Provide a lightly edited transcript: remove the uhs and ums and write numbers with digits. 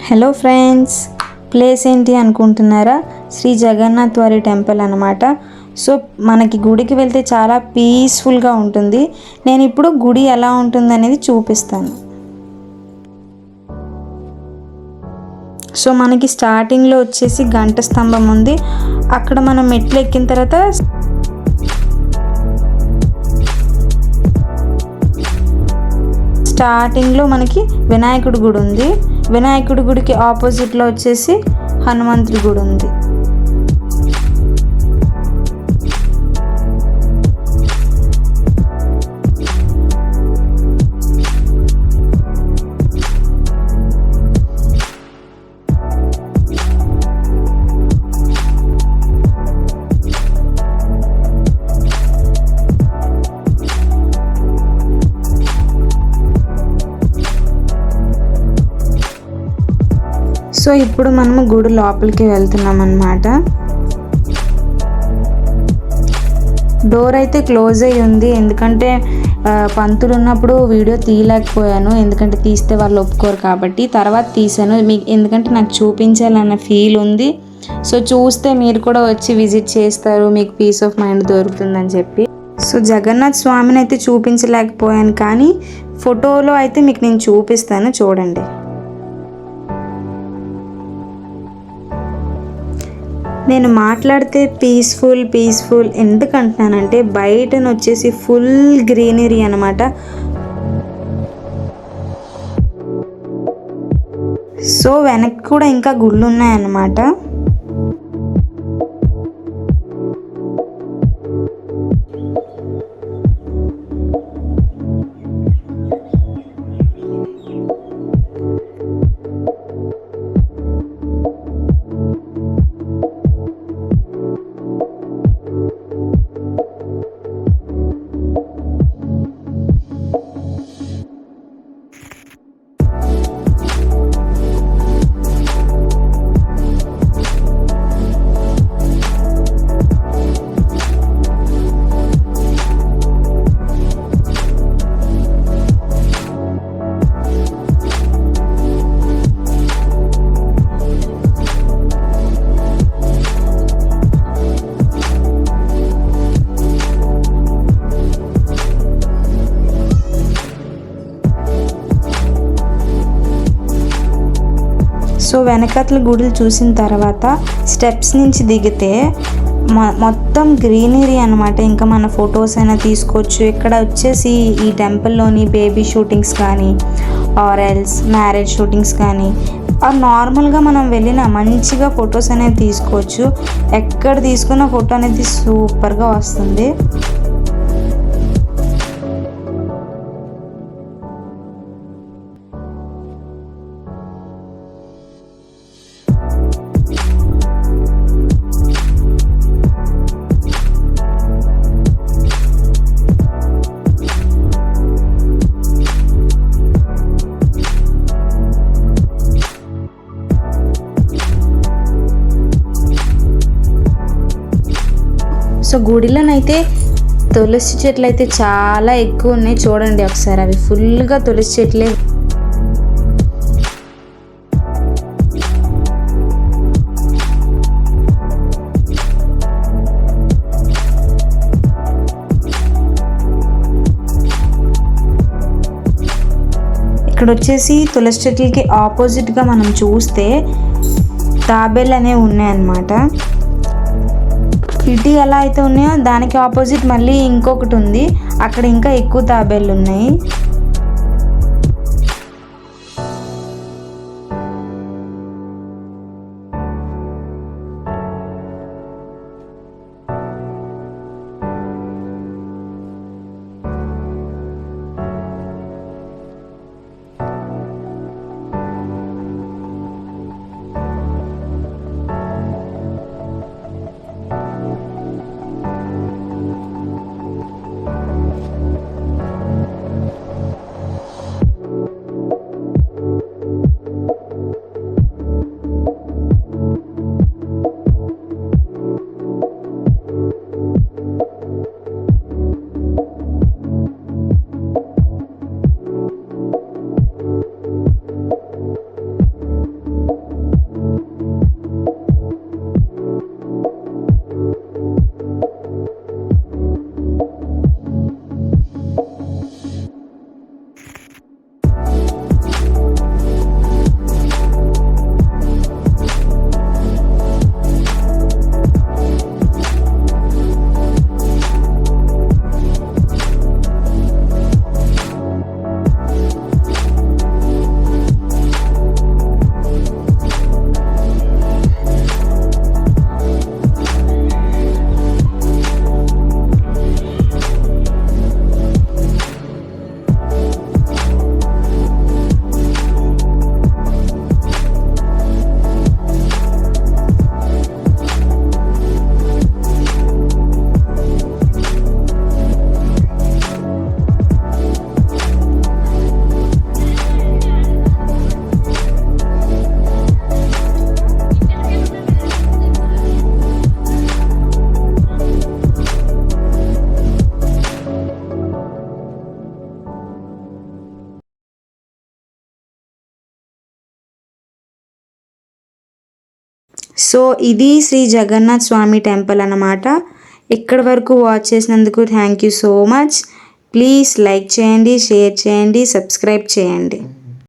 Hello friends, place ఏంటి అనుకుంటున్నారా? శ్రీ జగన్నాథ్ వారి టెంపుల్ అనమాట. సో మనకి గుడికి వెళ్తే చాలా పీస్ఫుల్గా ఉంటుంది. నేను ఇప్పుడు గుడి ఎలా ఉంటుంది అనేది చూపిస్తాను. సో మనకి స్టార్టింగ్లో వచ్చేసి గంట స్తంభం ఉంది. అక్కడ మనం మెట్లు ఎక్కిన తర్వాత స్టార్టింగ్లో మనకి వినాయకుడి గుడి ఉంది. వినాయకుడి గుడికి ఆపోజిట్లో వచ్చేసి హనుమంతుడి గుడి ఉంది. సో ఇప్పుడు మనము గుడి లోపలికి వెళ్తున్నాం అన్నమాట. డోర్ అయితే క్లోజ్ అయ్యి ఉంది, ఎందుకంటే పంతులు ఉన్నప్పుడు వీడియో తీయలేకపోయాను, ఎందుకంటే తీస్తే వాళ్ళు ఒప్పుకోరు కాబట్టి. తర్వాత తీసాను మీకు, ఎందుకంటే నాకు చూపించాలన్న ఫీల్ ఉంది. సో చూస్తే మీరు కూడా వచ్చి విజిట్ చేస్తారు, మీకు పీస్ ఆఫ్ మైండ్ దొరుకుతుందని చెప్పి. సో జగన్నాథ్ స్వామిని అయితే చూపించలేకపోయాను, కానీ ఫోటోలో అయితే మీకు నేను చూపిస్తాను, చూడండి. నేను మాట్లాడితే పీస్ఫుల్ ఎందుకంటున్నానంటే బయటను వచ్చేసి ఫుల్ గ్రీనరీ అనమాట. సో వెనక్కి కూడా ఇంకా గుళ్ళు ఉన్నాయన్నమాట. సో వెనకట్ల గుడులు చూసిన తర్వాత స్టెప్స్ నుంచి దిగితే మొత్తం గ్రీనరీ అనమాట. ఇంకా మన ఫొటోస్ అయినా తీసుకోవచ్చు. ఇక్కడ వచ్చేసి ఈ టెంపుల్లోని బేబీ షూటింగ్స్ కానీ ఆర్ఎల్స్ మ్యారేజ్ షూటింగ్స్ కానీ నార్మల్గా మనం వెళ్ళిన మంచిగా ఫొటోస్ అనేది తీసుకోవచ్చు. ఎక్కడ తీసుకున్న ఫోటో అనేది సూపర్గా వస్తుంది. సో గుడిలోనైతే తులసి చెట్లు అయితే చాలా ఎక్కువ ఉన్నాయి, చూడండి ఒకసారి. అవి ఫుల్గా తులసి చెట్లే. ఇక్కడ వచ్చేసి తులసి చెట్లకి ఆపోజిట్గా మనం చూస్తే తాబేలు అనేవి ఉన్నాయన్నమాట. ఇటు ఎలా అయితే ఉన్నాయో దానికి ఆపోజిట్ మళ్ళీ ఇంకొకటి ఉంది, అక్కడ ఇంకా ఎక్కువ తాబేళ్ళు ఉన్నాయి. సో ఇది శ్రీ జగన్నాథ్ స్వామి టెంపుల్ అన్నమాట. ఇక్కడి వరకు వాచ్ చేసినందుకు thank you so much. Please like చేయండి, షేర్ చేయండి, సబ్స్క్రైబ్ చేయండి.